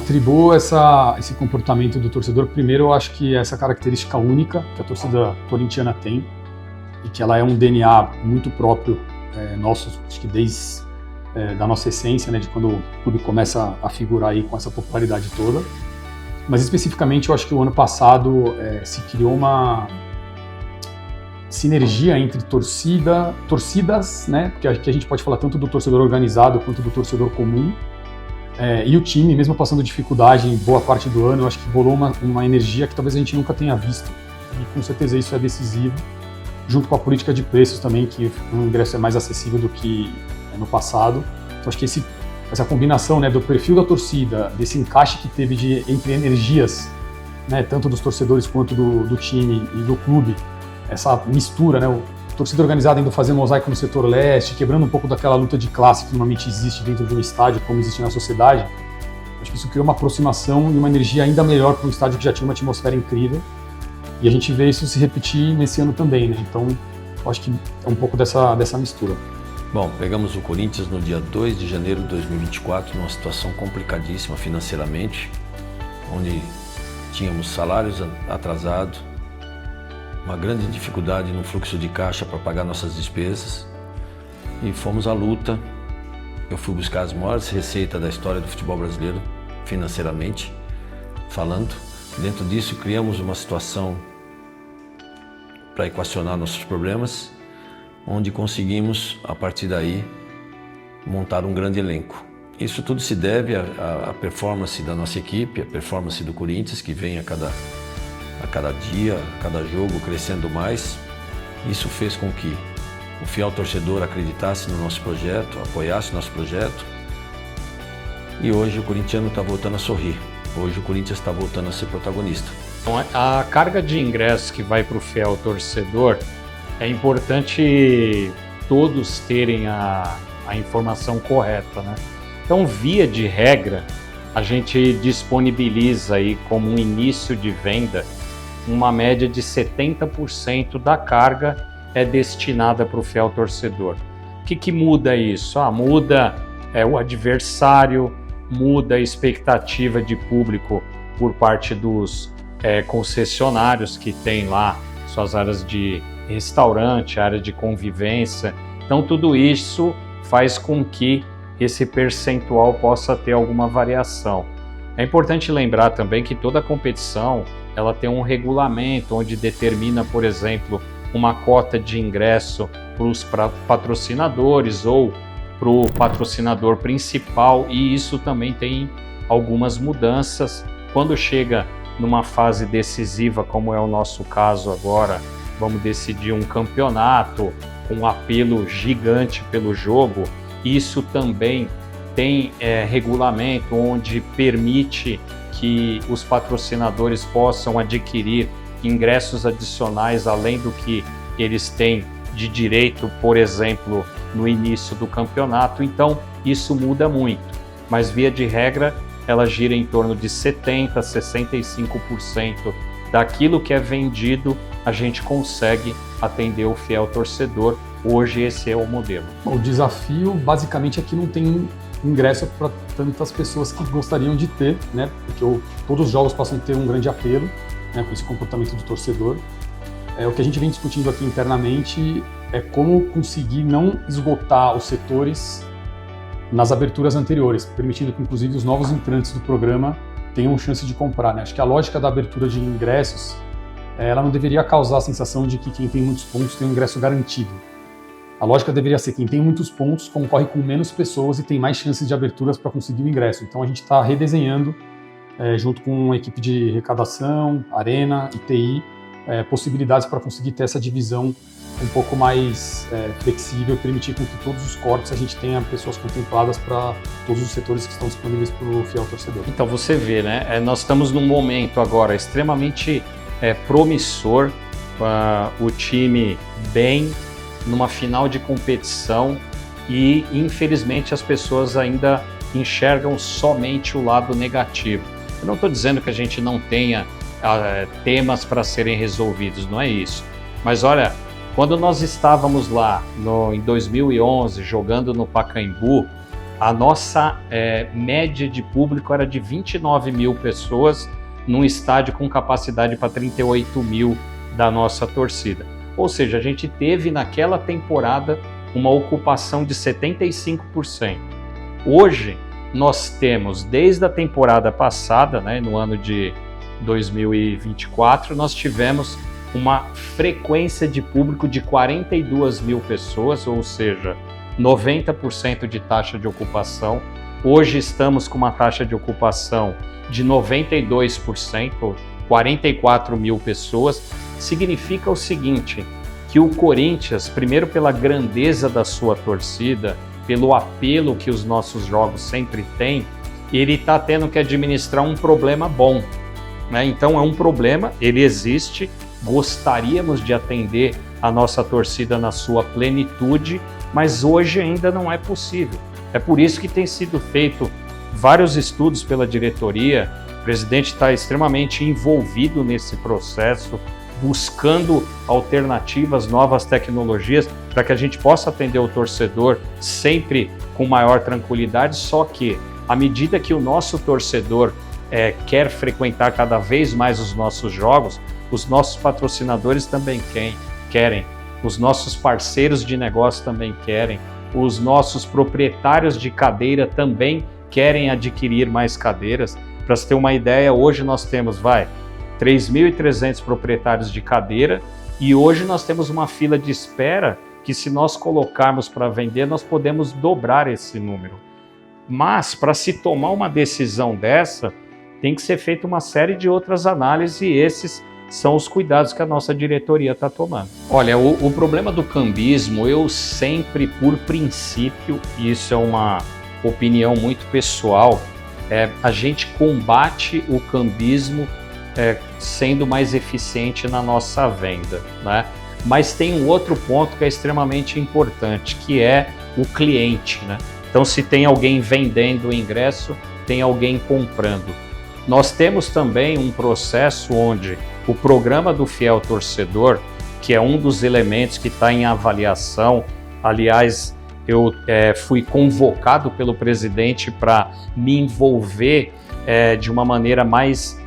atribuo esse comportamento do torcedor. Primeiro, eu acho que essa característica única que a torcida corintiana tem e que ela é um DNA muito próprio nosso, acho que desde da nossa essência, né, de quando o clube começa a figurar aí com essa popularidade toda. Mas especificamente, eu acho que o ano passado se criou uma sinergia entre torcidas, né, porque aqui a gente pode falar tanto do torcedor organizado quanto do torcedor comum. E o time, mesmo passando dificuldade em boa parte do ano, eu acho que rolou uma energia que talvez a gente nunca tenha visto. E com certeza isso é decisivo, junto com a política de preços também, que o ingresso é mais acessível do que no passado. Então acho que essa combinação, né, do perfil da torcida, desse encaixe que teve entre energias, né, tanto dos torcedores quanto do time e do clube, essa mistura, né, a torcida organizada indo fazer mosaico no setor leste, quebrando um pouco daquela luta de classe que normalmente existe dentro de um estádio, como existe na sociedade. Acho que isso criou uma aproximação e uma energia ainda melhor para um estádio que já tinha uma atmosfera incrível. E a gente vê isso se repetir nesse ano também, né? Então, acho que é um pouco dessa mistura. Bom, pegamos o Corinthians no dia 2 de janeiro de 2024, numa situação complicadíssima financeiramente, onde tínhamos salários atrasados, uma grande dificuldade no fluxo de caixa para pagar nossas despesas, e fomos à luta. Eu fui buscar as maiores receitas da história do futebol brasileiro, financeiramente falando. Dentro disso, criamos uma situação para equacionar nossos problemas, onde conseguimos, a partir daí, montar um grande elenco. Isso tudo se deve à performance da nossa equipe, à performance do Corinthians, que vem a cada dia, a cada jogo, crescendo mais. Isso fez com que o fiel torcedor acreditasse no nosso projeto, apoiasse o nosso projeto. E hoje o corintiano está voltando a sorrir. Hoje o Corinthians está voltando a ser protagonista. A carga de ingressos que vai para o fiel torcedor, é importante todos terem a informação correta, né? Então, via de regra, a gente disponibiliza aí como um início de venda uma média de 70% da carga é destinada para o fiel torcedor. O que muda isso? Muda o adversário, muda a expectativa de público por parte dos concessionários que tem lá suas áreas de restaurante, área de convivência. Então tudo isso faz com que esse percentual possa ter alguma variação. É importante lembrar também que toda competição ela tem um regulamento onde determina, por exemplo, uma cota de ingresso para os patrocinadores ou para o patrocinador principal, e isso também tem algumas mudanças. Quando chega numa fase decisiva, como é o nosso caso agora, vamos decidir um campeonato com um apelo gigante pelo jogo, isso também tem regulamento onde permite que os patrocinadores possam adquirir ingressos adicionais além do que eles têm de direito, por exemplo, no início do campeonato. Então, isso muda muito, mas via de regra, ela gira em torno de 70% a 65% daquilo que é vendido, a gente consegue atender o fiel torcedor. Hoje esse é o modelo. O desafio basicamente é que não tem ingresso para tantas pessoas que gostariam de ter, né? Porque todos os jogos passam a ter um grande apelo, né, com esse comportamento do torcedor. O que a gente vem discutindo aqui internamente é como conseguir não esgotar os setores nas aberturas anteriores, permitindo que inclusive os novos entrantes do programa tenham chance de comprar, né? Acho que a lógica da abertura de ingressos, ela não deveria causar a sensação de que quem tem muitos pontos tem um ingresso garantido. A lógica deveria ser quem tem muitos pontos concorre com menos pessoas e tem mais chances de aberturas para conseguir o ingresso. Então a gente está redesenhando, junto com a equipe de arrecadação, Arena e TI, possibilidades para conseguir ter essa divisão um pouco mais flexível e permitir com que todos os cortes a gente tenha pessoas contempladas para todos os setores que estão disponíveis para o fiel torcedor. Então você vê, né? Nós estamos num momento agora extremamente promissor, o time bem numa final de competição e infelizmente as pessoas ainda enxergam somente o lado negativo. Eu não estou dizendo que a gente não tenha temas para serem resolvidos, não é isso. Mas olha, quando nós estávamos lá em 2011 jogando no Pacaembu, a nossa média de público era de 29 mil pessoas num estádio com capacidade para 38 mil da nossa torcida. Ou seja, a gente teve naquela temporada uma ocupação de 75%. Hoje, nós temos, desde a temporada passada, né, no ano de 2024, nós tivemos uma frequência de público de 42 mil pessoas, ou seja, 90% de taxa de ocupação. Hoje estamos com uma taxa de ocupação de 92%, 44 mil pessoas. Significa o seguinte, que o Corinthians, primeiro pela grandeza da sua torcida, pelo apelo que os nossos jogos sempre têm, ele está tendo que administrar um problema bom, né? Então é um problema, ele existe, gostaríamos de atender a nossa torcida na sua plenitude, mas hoje ainda não é possível. É por isso que tem sido feito vários estudos pela diretoria, o presidente está extremamente envolvido nesse processo, buscando alternativas, novas tecnologias, para que a gente possa atender o torcedor sempre com maior tranquilidade, só que, à medida que o nosso torcedor quer frequentar cada vez mais os nossos jogos, os nossos patrocinadores também querem, os nossos parceiros de negócio também querem, os nossos proprietários de cadeira também querem adquirir mais cadeiras. Para você ter uma ideia, hoje nós temos, 3.300 proprietários de cadeira e hoje nós temos uma fila de espera que, se nós colocarmos para vender, nós podemos dobrar esse número. Mas, para se tomar uma decisão dessa, tem que ser feita uma série de outras análises e esses são os cuidados que a nossa diretoria está tomando. Olha, o problema do cambismo, eu sempre, por princípio, e isso é uma opinião muito pessoal, a gente combate o cambismo sendo mais eficiente na nossa venda, né? Mas tem um outro ponto que é extremamente importante, que é o cliente, né? Então, se tem alguém vendendo o ingresso, tem alguém comprando. Nós temos também um processo onde o programa do fiel torcedor, que é um dos elementos que está em avaliação, aliás, eu fui convocado pelo presidente para me envolver de uma maneira mais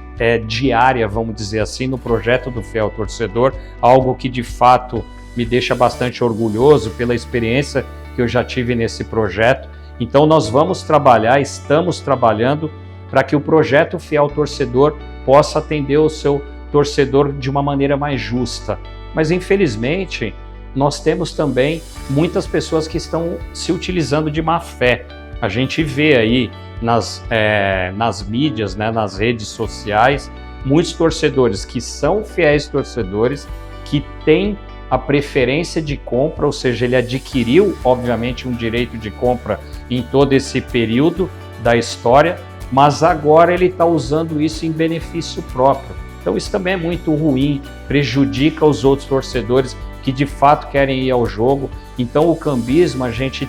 diária, vamos dizer assim, no projeto do fiel torcedor, algo que de fato me deixa bastante orgulhoso pela experiência que eu já tive nesse projeto. Então nós vamos trabalhar, estamos trabalhando para que o projeto Fiel Torcedor possa atender o seu torcedor de uma maneira mais justa. Mas infelizmente nós temos também muitas pessoas que estão se utilizando de má fé. A gente vê aí nas mídias, né, nas redes sociais, muitos torcedores que são fiéis torcedores, que têm a preferência de compra, ou seja, ele adquiriu, obviamente, um direito de compra em todo esse período da história, mas agora ele está usando isso em benefício próprio. Então isso também é muito ruim, prejudica os outros torcedores que de fato querem ir ao jogo. Então o cambismo a gente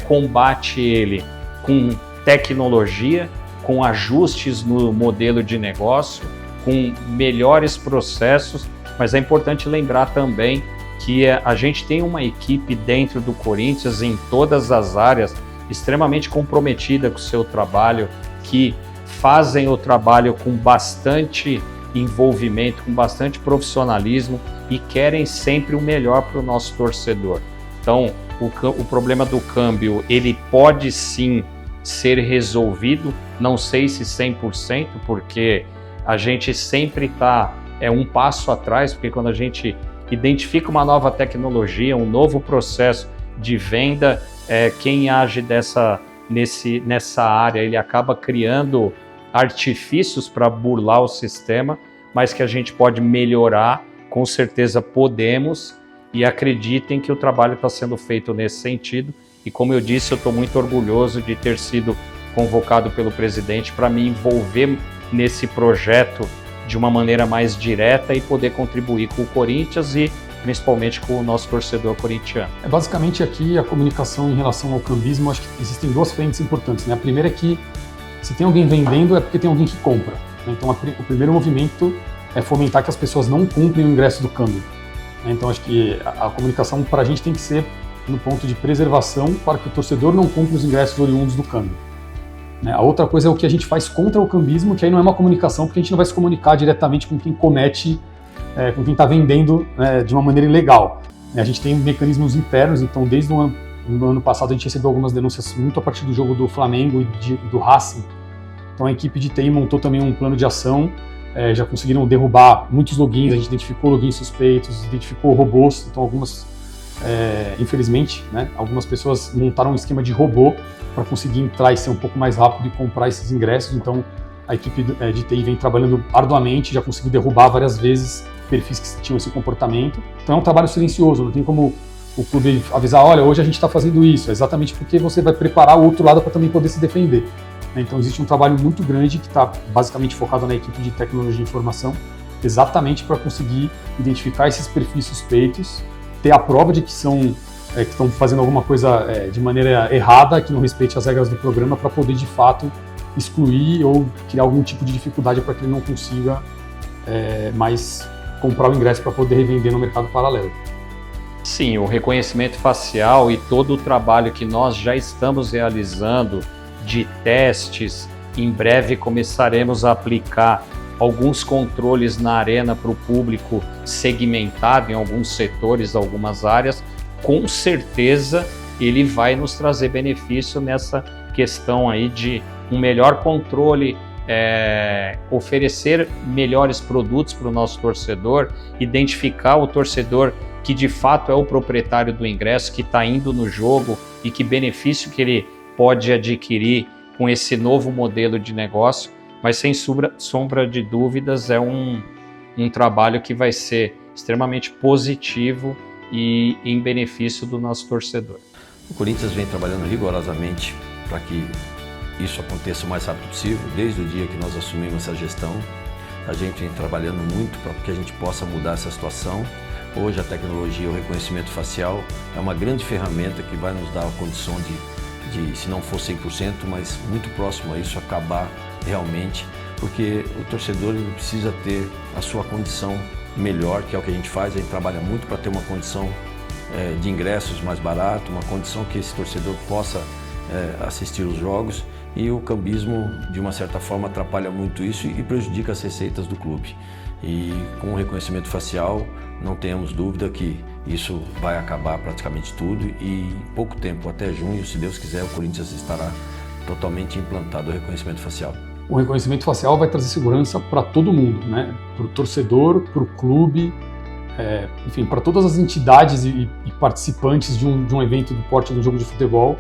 combate ele com tecnologia, com ajustes no modelo de negócio, com melhores processos, mas é importante lembrar também que a gente tem uma equipe dentro do Corinthians em todas as áreas extremamente comprometida com o seu trabalho, que fazem o trabalho com bastante envolvimento, com bastante profissionalismo e querem sempre o melhor para o nosso torcedor. Então, o problema do câmbio, ele pode sim ser resolvido, não sei se 100%, porque a gente sempre está um passo atrás, porque quando a gente identifica uma nova tecnologia, um novo processo de venda, quem age nessa área, ele acaba criando artifícios para burlar o sistema, mas que a gente pode melhorar, com certeza podemos, e acreditem que o trabalho está sendo feito nesse sentido. E como eu disse, eu estou muito orgulhoso de ter sido convocado pelo presidente para me envolver nesse projeto de uma maneira mais direta e poder contribuir com o Corinthians e principalmente com o nosso torcedor corintiano. Basicamente aqui a comunicação em relação ao cambismo, acho que existem duas frentes importantes, né? A primeira é que se tem alguém vendendo é porque tem alguém que compra, né? Então o primeiro movimento é fomentar que as pessoas não comprem o ingresso do câmbio, né? Então acho que a comunicação para a gente tem que ser no ponto de preservação para que o torcedor não compre os ingressos oriundos do câmbio. A outra coisa é o que a gente faz contra o cambismo, que aí não é uma comunicação, porque a gente não vai se comunicar diretamente com quem comete, com quem está vendendo de uma maneira ilegal. A gente tem mecanismos internos, então desde o ano passado a gente recebeu algumas denúncias muito a partir do jogo do Flamengo e do Racing. Então a equipe de TI montou também um plano de ação, já conseguiram derrubar muitos logins, a gente identificou logins suspeitos, identificou robôs, então algumas, infelizmente, algumas pessoas montaram um esquema de robô para conseguir entrar e ser um pouco mais rápido e comprar esses ingressos, então a equipe de TI vem trabalhando arduamente, já conseguiu derrubar várias vezes perfis que tinham esse comportamento. Então é um trabalho silencioso, não tem como o clube avisar, olha, hoje a gente está fazendo isso, é exatamente porque você vai preparar o outro lado para também poder se defender. Então existe um trabalho muito grande que está basicamente focado na equipe de tecnologia de informação, exatamente para conseguir identificar esses perfis suspeitos, ter a prova de que estão fazendo alguma coisa de maneira errada, que não respeite as regras do programa, para poder de fato excluir ou criar algum tipo de dificuldade para que ele não consiga mais comprar o ingresso para poder revender no mercado paralelo. Sim, o reconhecimento facial e todo o trabalho que nós já estamos realizando de testes, em breve começaremos a aplicar alguns controles na arena para o público segmentado em alguns setores, algumas áreas. Com certeza ele vai nos trazer benefício nessa questão aí de um melhor controle, oferecer melhores produtos para o nosso torcedor, identificar o torcedor que de fato é o proprietário do ingresso, que está indo no jogo e que benefício que ele pode adquirir com esse novo modelo de negócio, mas sem sombra de dúvidas é um trabalho que vai ser extremamente positivo e em benefício do nosso torcedor. O Corinthians vem trabalhando rigorosamente para que isso aconteça o mais rápido possível. Desde o dia que nós assumimos essa gestão, a gente vem trabalhando muito para que a gente possa mudar essa situação. Hoje a tecnologia, o reconhecimento facial é uma grande ferramenta que vai nos dar a condição de, se não for 100%, mas muito próximo a isso, acabar realmente, porque o torcedor ele precisa ter a sua condição melhor, que é o que a gente faz. A gente trabalha muito para ter uma condição de ingressos mais barato, uma condição que esse torcedor possa assistir os jogos, e o cambismo de uma certa forma atrapalha muito isso e prejudica as receitas do clube. E com o reconhecimento facial não temos dúvida que isso vai acabar praticamente tudo, e em pouco tempo, até junho, se Deus quiser, o Corinthians estará totalmente implantado o reconhecimento facial. O reconhecimento facial vai trazer segurança para todo mundo, para o torcedor, para o clube, enfim, para todas as entidades e participantes de um evento do porte do jogo de futebol,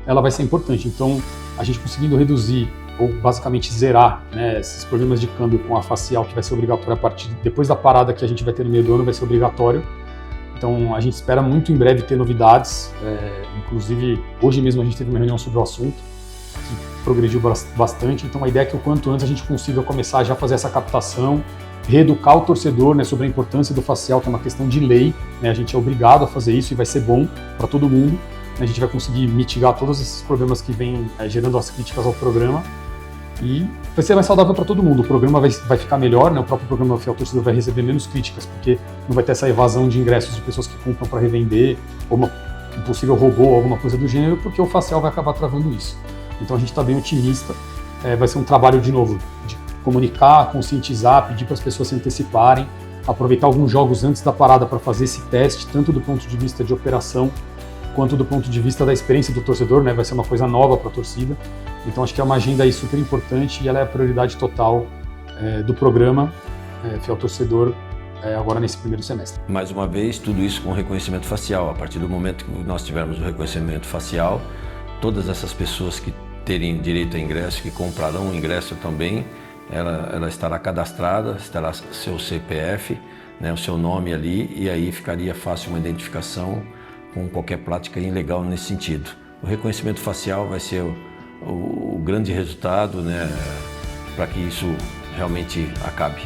ela vai ser importante. Então, a gente conseguindo reduzir ou basicamente zerar esses problemas de câmbio com a facial, que vai ser obrigatório a partir depois da parada que a gente vai ter no meio do ano, vai ser obrigatório. Então, a gente espera muito em breve ter novidades. Inclusive, hoje mesmo a gente teve uma reunião sobre o assunto, que progrediu bastante. Então, a ideia é que o quanto antes a gente consiga começar a já fazer essa captação, reeducar o torcedor sobre a importância do facial, que é uma questão de lei. A gente é obrigado a fazer isso e vai ser bom para todo mundo. A gente vai conseguir mitigar todos esses problemas que vêm gerando as críticas ao programa, e vai ser mais saudável para todo mundo. O programa vai ficar melhor, o próprio programa Fiel Torcedor vai receber menos críticas, porque não vai ter essa evasão de ingressos de pessoas que compram para revender, ou um possível robô, ou alguma coisa do gênero, porque o facial vai acabar travando isso. Então a gente está bem otimista. Vai ser um trabalho, de novo, de comunicar, conscientizar, pedir para as pessoas se anteciparem, aproveitar alguns jogos antes da parada para fazer esse teste, tanto do ponto de vista de operação, quanto do ponto de vista da experiência do torcedor, vai ser uma coisa nova para a torcida. Então acho que é uma agenda aí super importante e ela é a prioridade total do programa Fiel Torcedor agora nesse primeiro semestre. Mais uma vez, tudo isso com reconhecimento facial. A partir do momento que nós tivermos o reconhecimento facial, todas essas pessoas que terem direito a ingresso, que comprarão o ingresso também, ela estará cadastrada, estará seu CPF, o seu nome ali, e aí ficaria fácil uma identificação com qualquer prática ilegal nesse sentido. O reconhecimento facial vai ser o grande resultado, para que isso realmente acabe.